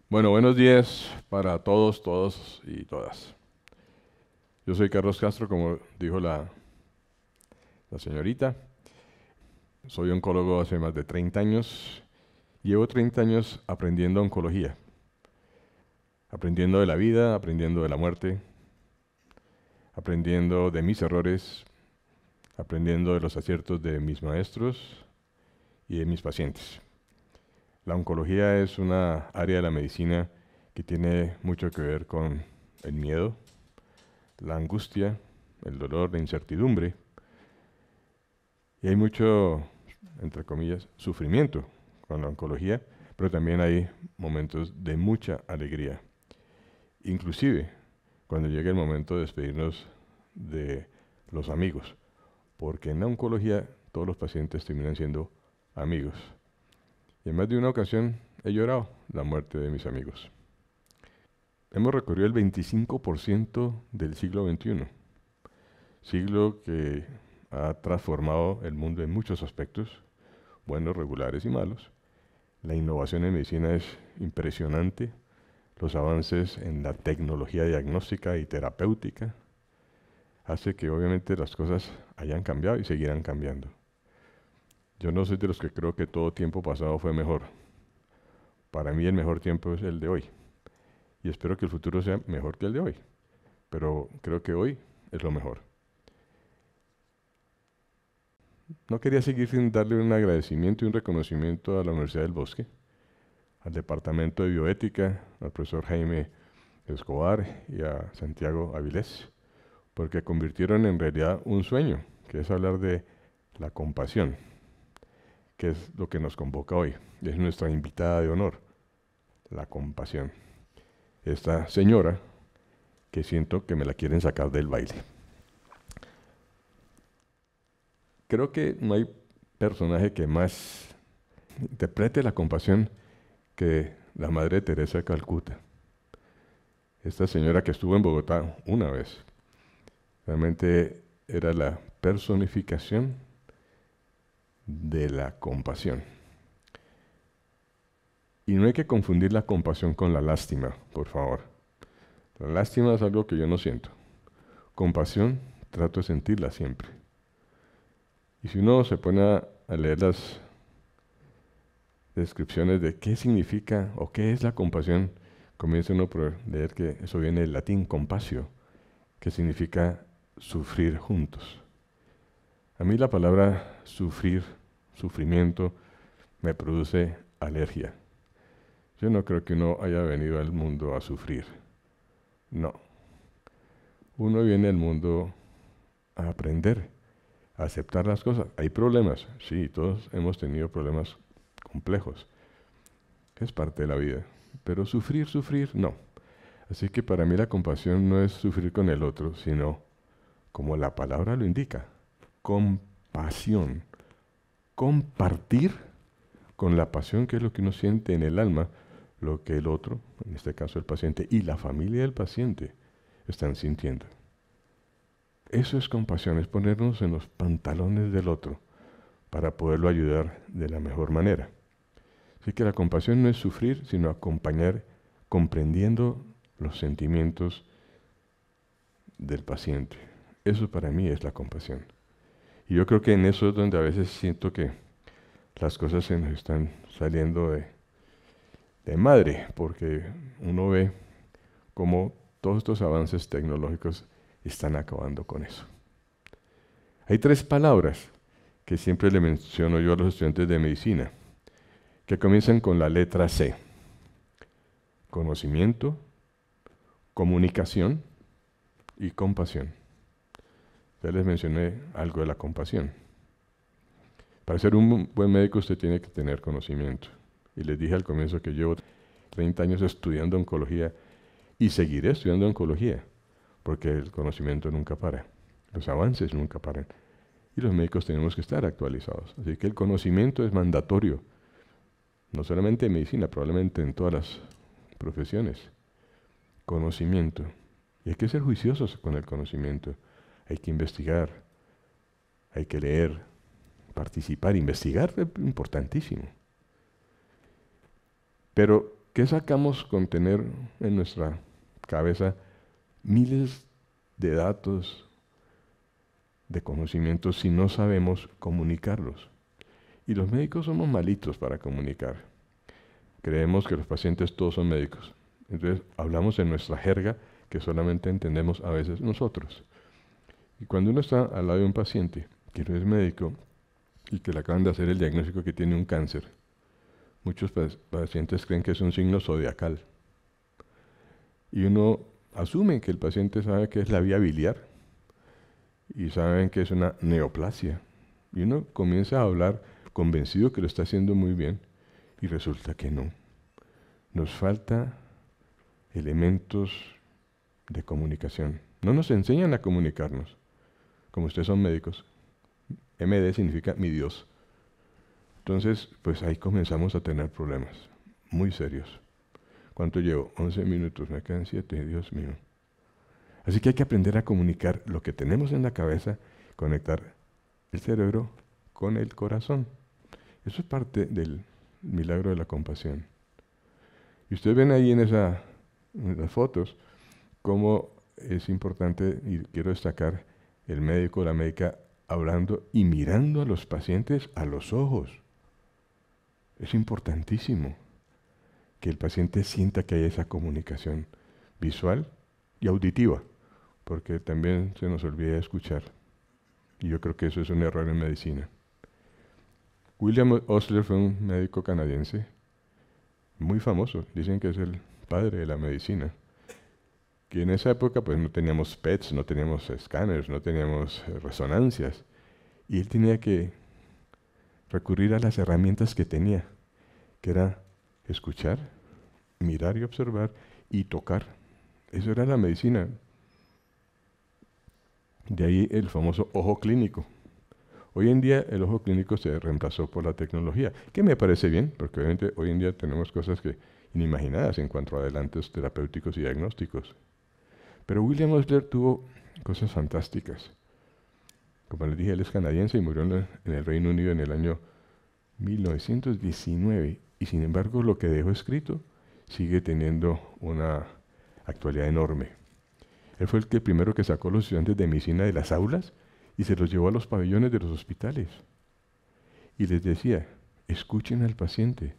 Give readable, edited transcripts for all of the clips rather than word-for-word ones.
Bueno, buenos días para todos y todas. Yo soy Carlos Castro, como dijo la señorita. Soy oncólogo hace más de 30 años. Llevo 30 años aprendiendo oncología, aprendiendo de la vida, aprendiendo de la muerte, aprendiendo de mis errores, aprendiendo de los aciertos de mis maestros y de mis pacientes. La oncología es una área de la medicina que tiene mucho que ver con el miedo, la angustia, el dolor, la incertidumbre. Y hay mucho, entre comillas, sufrimiento con la oncología, pero también hay momentos de mucha alegría. Inclusive cuando llega el momento de despedirnos de los amigos, porque en la oncología todos los pacientes terminan siendo amigos. Y en más de una ocasión he llorado la muerte de mis amigos. Hemos recorrido el 25% del siglo XXI, siglo que ha transformado el mundo en muchos aspectos, buenos, regulares y malos. La innovación en medicina es impresionante, los avances en la tecnología diagnóstica y terapéutica hace que obviamente las cosas hayan cambiado y seguirán cambiando. Yo no soy de los que creo que todo tiempo pasado fue mejor. Para mí el mejor tiempo es el de hoy y espero que el futuro sea mejor que el de hoy, pero creo que hoy es lo mejor. No quería seguir sin darle un agradecimiento y un reconocimiento a la Universidad del Bosque, al Departamento de Bioética, al profesor Jaime Escobar y a Santiago Avilés, porque convirtieron en realidad un sueño, que es hablar de la compasión, que es lo que nos convoca hoy. Es nuestra invitada de honor, la compasión. Esta señora que siento que me la quieren sacar del baile. Creo que no hay personaje que más interprete la compasión que la Madre Teresa de Calcuta. Esta señora que estuvo en Bogotá una vez, realmente era la personificación de la compasión. Y no hay que confundir la compasión con la lástima, por favor. La lástima es algo que yo no siento. Compasión, trato de sentirla siempre. Y si uno se pone a leer las descripciones de qué significa o qué es la compasión, comienza uno por leer que eso viene del latín compasio, que significa sufrir juntos. A mí la palabra sufrir, sufrimiento, me produce alergia. Yo no creo que uno haya venido al mundo a sufrir. No. Uno viene al mundo a aprender, a aceptar las cosas. Hay problemas, sí, todos hemos tenido problemas complejos, que es parte de la vida. Pero sufrir, no. Así que para mí la compasión no es sufrir con el otro, sino, como la palabra lo indica, compasión. Compartir con la pasión, que es lo que uno siente en el alma, lo que el otro, en este caso el paciente, y la familia del paciente, están sintiendo. Eso es compasión, es ponernos en los pantalones del otro para poderlo ayudar de la mejor manera. Así que la compasión no es sufrir, sino acompañar comprendiendo los sentimientos del paciente. Eso para mí es la compasión. Y yo creo que en eso es donde a veces siento que las cosas se nos están saliendo de madre, porque uno ve cómo todos estos avances tecnológicos están acabando con eso. Hay tres palabras que siempre le menciono yo a los estudiantes de medicina, que comienzan con la letra C. Conocimiento, comunicación y compasión. Ya les mencioné algo de la compasión. Para ser un buen médico usted tiene que tener conocimiento. Y les dije al comienzo que llevo 30 años estudiando oncología y seguiré estudiando oncología, porque el conocimiento nunca para, los avances nunca paran. Y los médicos tenemos que estar actualizados. Así que el conocimiento es mandatorio, no solamente en medicina, probablemente en todas las profesiones. Conocimiento. Y hay que ser juiciosos con el conocimiento. Hay que investigar, hay que leer, participar, investigar es importantísimo. Pero, ¿Qué sacamos con tener en nuestra cabeza miles de datos, de conocimientos, si no sabemos comunicarlos? Y los médicos somos malitos para comunicar. Creemos que los pacientes todos son médicos. Entonces hablamos en nuestra jerga que solamente entendemos a veces nosotros. Y cuando uno está al lado de un paciente que no es médico y que le acaban de hacer el diagnóstico que tiene un cáncer, muchos pacientes creen que es un signo zodiacal. Y uno asume que el paciente sabe que es la vía biliar y saben que es una neoplasia. Y uno comienza a hablar convencido que lo está haciendo muy bien y resulta que no. Nos falta elementos de comunicación. No nos enseñan a comunicarnos. Como ustedes son médicos, MD significa mi Dios. Entonces, pues ahí comenzamos a tener problemas muy serios. ¿Cuánto llevo? 11 minutos, me quedan 7, Dios mío. Así que hay que aprender a comunicar lo que tenemos en la cabeza, conectar el cerebro con el corazón. Eso es parte del milagro de la compasión. Y ustedes ven ahí en las fotos cómo es importante, y quiero destacar, el médico o la médica hablando y mirando a los pacientes a los ojos. Es importantísimo que el paciente sienta que hay esa comunicación visual y auditiva, porque también se nos olvida escuchar. Y yo creo que eso es un error en medicina. William Osler fue un médico canadiense muy famoso, dicen que es el padre de la medicina, que en esa época pues no teníamos PETs, no teníamos escáneres, no teníamos resonancias, y él tenía que recurrir a las herramientas que tenía, que era escuchar, mirar y observar y tocar. Eso era la medicina. De ahí el famoso ojo clínico. Hoy en día el ojo clínico se reemplazó por la tecnología, que me parece bien, porque obviamente hoy en día tenemos cosas que inimaginadas en cuanto a adelantos terapéuticos y diagnósticos. Pero William Osler tuvo cosas fantásticas. Como les dije, él es canadiense y murió en el Reino Unido en el año 1919, y sin embargo lo que dejó escrito sigue teniendo una actualidad enorme. Él fue el primero que sacó a los estudiantes de medicina de las aulas y se los llevó a los pabellones de los hospitales. Y les decía, escuchen al paciente,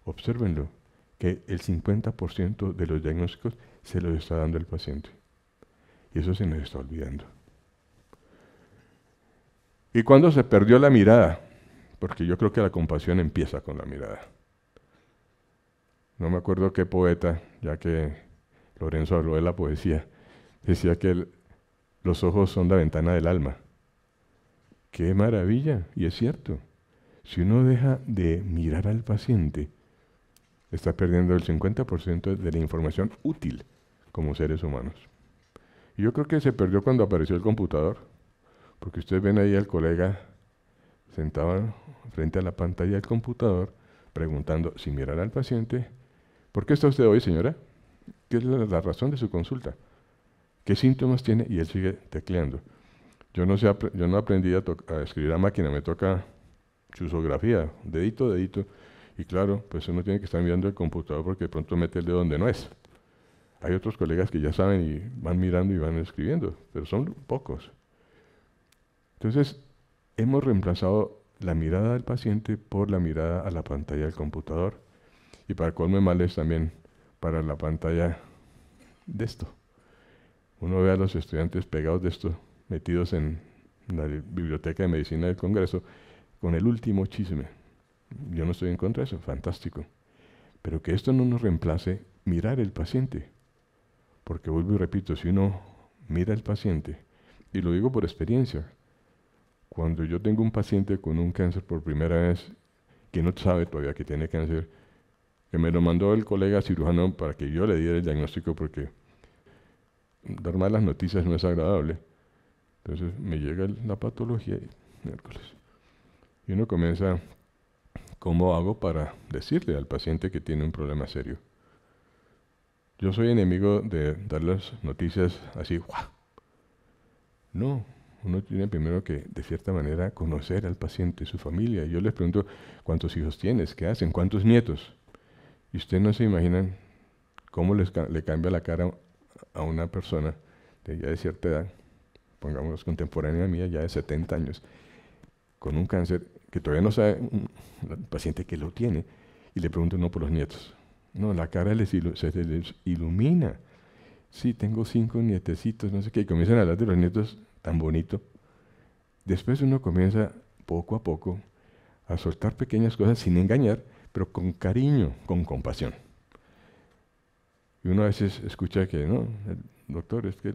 obsérvenlo, que el 50% de los diagnósticos se los está dando el paciente. Y eso se nos está olvidando. ¿Y cuándo se perdió la mirada? Porque yo creo que la compasión empieza con la mirada. No me acuerdo qué poeta, ya que Lorenzo habló de la poesía, decía que los ojos son la ventana del alma. ¡Qué maravilla! Y es cierto. Si uno deja de mirar al paciente, está perdiendo el 50% de la información útil como seres humanos. Y yo creo que se perdió cuando apareció el computador, porque ustedes ven ahí al colega sentado frente a la pantalla del computador, preguntando sin mirar al paciente, ¿por qué está usted hoy, señora? ¿Qué es la razón de su consulta? ¿Qué síntomas tiene? Y él sigue tecleando. Yo no aprendí a escribir a máquina, me toca chusografía, dedito, dedito. Y claro, pues uno tiene que estar mirando el computador porque de pronto mete el dedo donde no es. Hay otros colegas que ya saben y van mirando y van escribiendo, pero son pocos. Entonces, hemos reemplazado la mirada del paciente por la mirada a la pantalla del computador. Y para colmo de males también para la pantalla de esto. Uno ve a los estudiantes pegados de esto, metidos en la Biblioteca de Medicina del Congreso, con el último chisme. Yo no estoy en contra de eso, fantástico. Pero que esto no nos reemplace mirar el paciente. Porque vuelvo y repito, si uno mira al paciente, y lo digo por experiencia, cuando yo tengo un paciente con un cáncer por primera vez, que no sabe todavía que tiene cáncer, que me lo mandó el colega cirujano para que yo le diera el diagnóstico, porque dar malas noticias no es agradable. Entonces me llega la patología y miércoles. Y uno comienza, ¿cómo hago para decirle al paciente que tiene un problema serio? Yo soy enemigo de dar las noticias así, ¡guau! No, uno tiene primero que, de cierta manera, conocer al paciente, su familia. Yo les pregunto, ¿cuántos hijos tienes? ¿Qué hacen? ¿Cuántos nietos? Y ustedes no se imaginan cómo le cambia la cara a una persona de ya de cierta edad, pongamos contemporánea mía, ya de 70 años, con un cáncer que todavía no sabe el paciente que lo tiene, y le pregunta uno por los nietos. No, la cara se les ilumina. Sí, tengo 5 nietecitos, no sé qué, y comienzan a hablar de los nietos tan bonito. Después uno comienza poco a poco a soltar pequeñas cosas sin engañar, pero con cariño, con compasión. Y uno a veces escucha que, no, el doctor, es que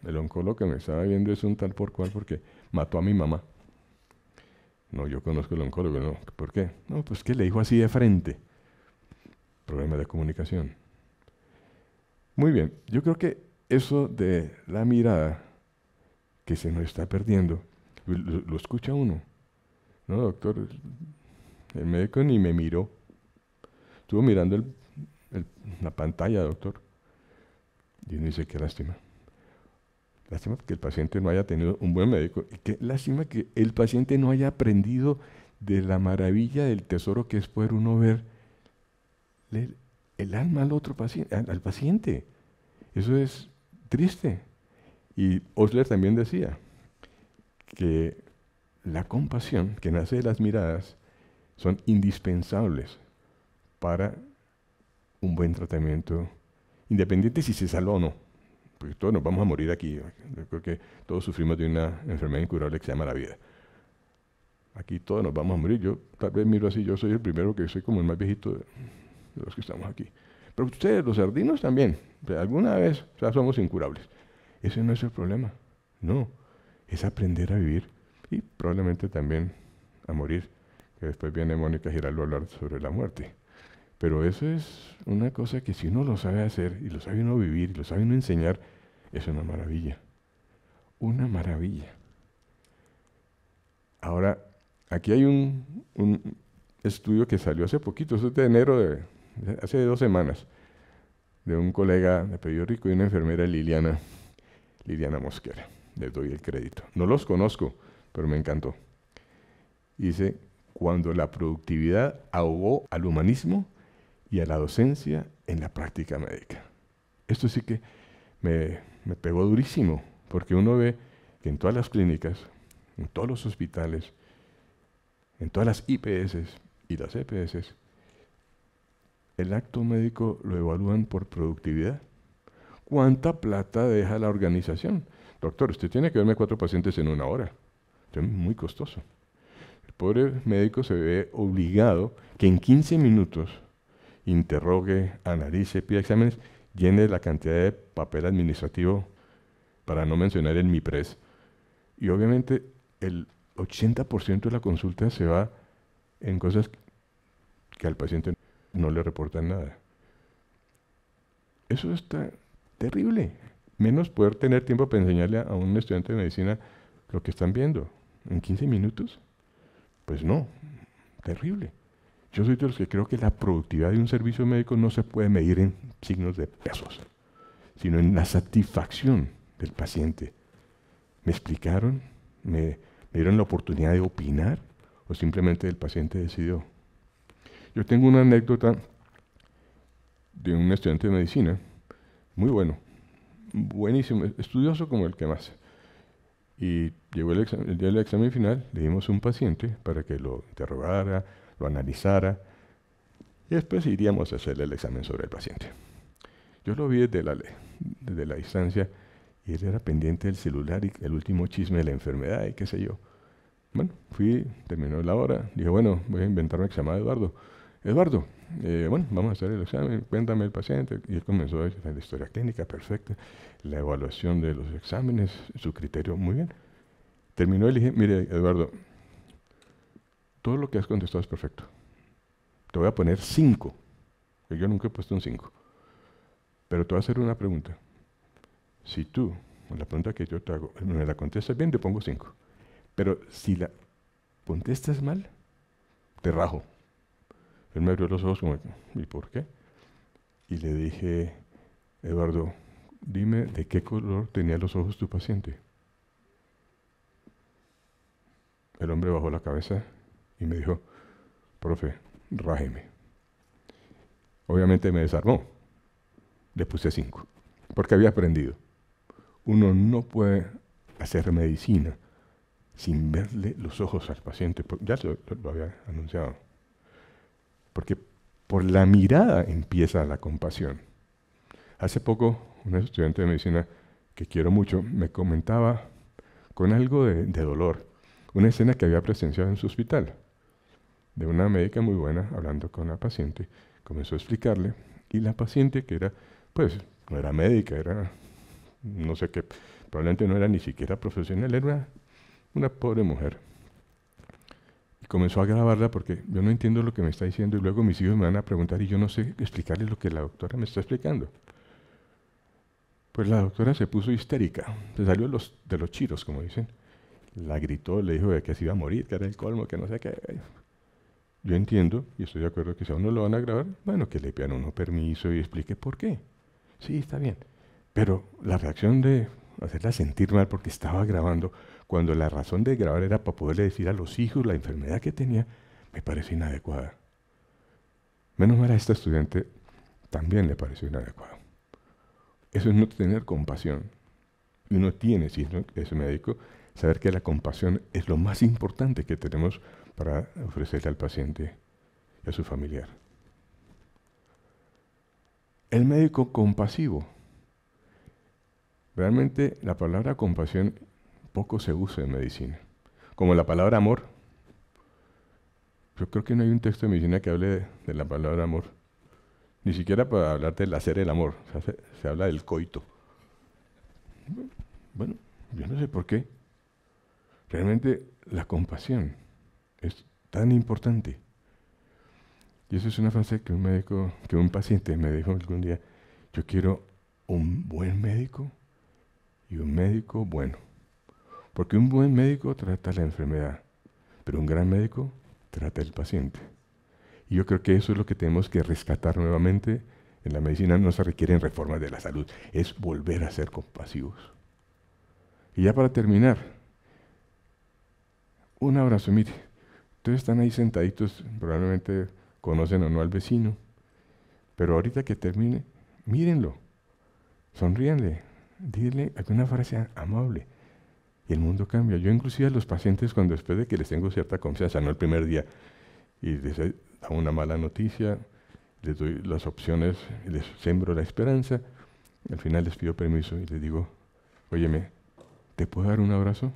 el oncólogo que me estaba viendo es un tal por cual porque mató a mi mamá. No, yo conozco al oncólogo, no. ¿Por qué? No, pues que le dijo así de frente. Problema de comunicación. Muy bien, yo creo que eso de la mirada que se nos está perdiendo, lo escucha uno. No, doctor, el médico ni me miró. Estuvo mirando la pantalla, doctor. Y uno dice, qué lástima. Lástima que el paciente no haya tenido un buen médico. Y qué lástima que el paciente no haya aprendido de la maravilla del tesoro que es poder uno ver el alma al otro paciente, al paciente. Eso es triste. Y Osler también decía que la compasión que nace de las miradas son indispensables para un buen tratamiento, independiente si se salva o no, porque todos nos vamos a morir aquí. Yo creo que todos sufrimos de una enfermedad incurable que se llama la vida. Aquí todos nos vamos a morir. Yo tal vez miro así, yo soy el primero que soy como el más viejito de los que estamos aquí. Pero ustedes, los sardinos también, alguna vez ya somos incurables. Ese no es el problema, no, es aprender a vivir y probablemente también a morir, que después viene Mónica Giraldo a hablar sobre la muerte. Pero eso es una cosa que si uno lo sabe hacer y lo sabe uno vivir y lo sabe uno enseñar, es una maravilla. Una maravilla. Ahora, aquí hay un estudio que salió hace poquito, eso es de enero hace 2 semanas, de un colega de apellido Rico y una enfermera Liliana Mosquera. Les doy el crédito. No los conozco, pero me encantó. Dice, cuando la productividad ahogó al humanismo y a la docencia en la práctica médica. Esto sí que me pegó durísimo, porque uno ve que en todas las clínicas, en todos los hospitales, en todas las IPS y las EPS, el acto médico lo evalúan por productividad. ¿Cuánta plata deja la organización? Doctor, usted tiene que verme 4 pacientes en 1 hora. Esto es muy costoso. El pobre médico se ve obligado que en 15 minutos interrogue, analice, pida exámenes, llene la cantidad de papel administrativo, para no mencionar el MIPRES. Y obviamente el 80% de la consulta se va en cosas que al paciente no le reportan nada. Eso está terrible. Menos poder tener tiempo para enseñarle a un estudiante de medicina lo que están viendo. ¿En 15 minutos? Pues no, terrible. Yo soy de los que creo que la productividad de un servicio médico no se puede medir en signos de pesos, sino en la satisfacción del paciente. ¿Me explicaron? ¿Me dieron la oportunidad de opinar? ¿O simplemente el paciente decidió? Yo tengo una anécdota de un estudiante de medicina, muy bueno, buenísimo, estudioso como el que más. Y llegó el día del examen final, le dimos un paciente para que lo interrogara, lo analizara, y después iríamos a hacerle el examen sobre el paciente. Yo lo vi desde la distancia, y él era pendiente del celular y el último chisme de la enfermedad y qué sé yo. Bueno, terminó la hora, dije, bueno, voy a inventarme que se llama Eduardo. Eduardo, bueno, vamos a hacer el examen, cuéntame el paciente. Y él comenzó a decir la historia clínica, perfecta, la evaluación de los exámenes, su criterio, muy bien. Terminó y le dije, mire, Eduardo, todo lo que has contestado es perfecto. Te voy a poner 5, que yo nunca he puesto un 5. Pero te voy a hacer una pregunta. Si tú, la pregunta que yo te hago, me la contestas bien, te pongo 5. Pero si la contestas mal, te rajo. Él me abrió los ojos como, ¿y por qué? Y le dije, Eduardo, dime de qué color tenía los ojos tu paciente. El hombre bajó la cabeza y me dijo, profe, rájeme. Obviamente me desarmó. Le puse 5, porque había aprendido. Uno no puede hacer medicina sin verle los ojos al paciente. Ya lo había anunciado. Porque por la mirada empieza la compasión. Hace poco, un estudiante de medicina que quiero mucho me comentaba con algo de dolor una escena que había presenciado en su hospital, de una médica muy buena hablando con la paciente, comenzó a explicarle, y la paciente, que era, pues, no era médica, era, no sé qué, probablemente no era ni siquiera profesional, era una pobre mujer. Y comenzó a grabarla porque yo no entiendo lo que me está diciendo, y luego mis hijos me van a preguntar y yo no sé explicarles lo que la doctora me está explicando. Pues la doctora se puso histérica, se salió de los chiros, como dicen. La gritó, le dijo de que se iba a morir, que era el colmo, que no sé qué. Yo entiendo y estoy de acuerdo que si a uno lo van a grabar, bueno, que le pidan uno permiso y explique por qué. Sí, está bien. Pero la reacción de hacerla sentir mal porque estaba grabando, cuando la razón de grabar era para poderle decir a los hijos la enfermedad que tenía, me parece inadecuada. Menos mal a esta estudiante también le pareció inadecuado. Eso es no tener compasión. Y uno tiene, si es médico, saber que la compasión es lo más importante que tenemos para ofrecerle al paciente y a su familiar. El médico compasivo. Realmente la palabra compasión poco se usa en medicina. Como la palabra amor. Yo creo que no hay un texto de medicina que hable de la palabra amor. Ni siquiera para hablar del hacer el amor. Se habla del coito. Bueno, yo no sé por qué. Realmente la compasión es tan importante. Y eso es una frase que un paciente me dijo algún día: yo quiero un buen médico y un médico bueno. Porque un buen médico trata la enfermedad, pero un gran médico trata el paciente. Y yo creo que eso es lo que tenemos que rescatar nuevamente. En la medicina no se requieren reformas de la salud, es volver a ser compasivos. Y ya para terminar, un abrazo. Mire, ustedes están ahí sentaditos, probablemente conocen o no al vecino, pero ahorita que termine, mírenlo, sonríanle, díganle alguna frase amable y el mundo cambia. Yo inclusive a los pacientes, cuando después de que les tengo cierta confianza, no el primer día, y les da una mala noticia, les doy las opciones, les sembro la esperanza, al final les pido permiso y les digo: óyeme, ¿te puedo dar un abrazo?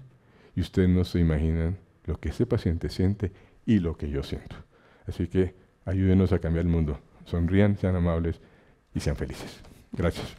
Y ustedes no se imaginan lo que ese paciente siente y lo que yo siento. Así que ayúdenos a cambiar el mundo. Sonrían, sean amables y sean felices. Gracias.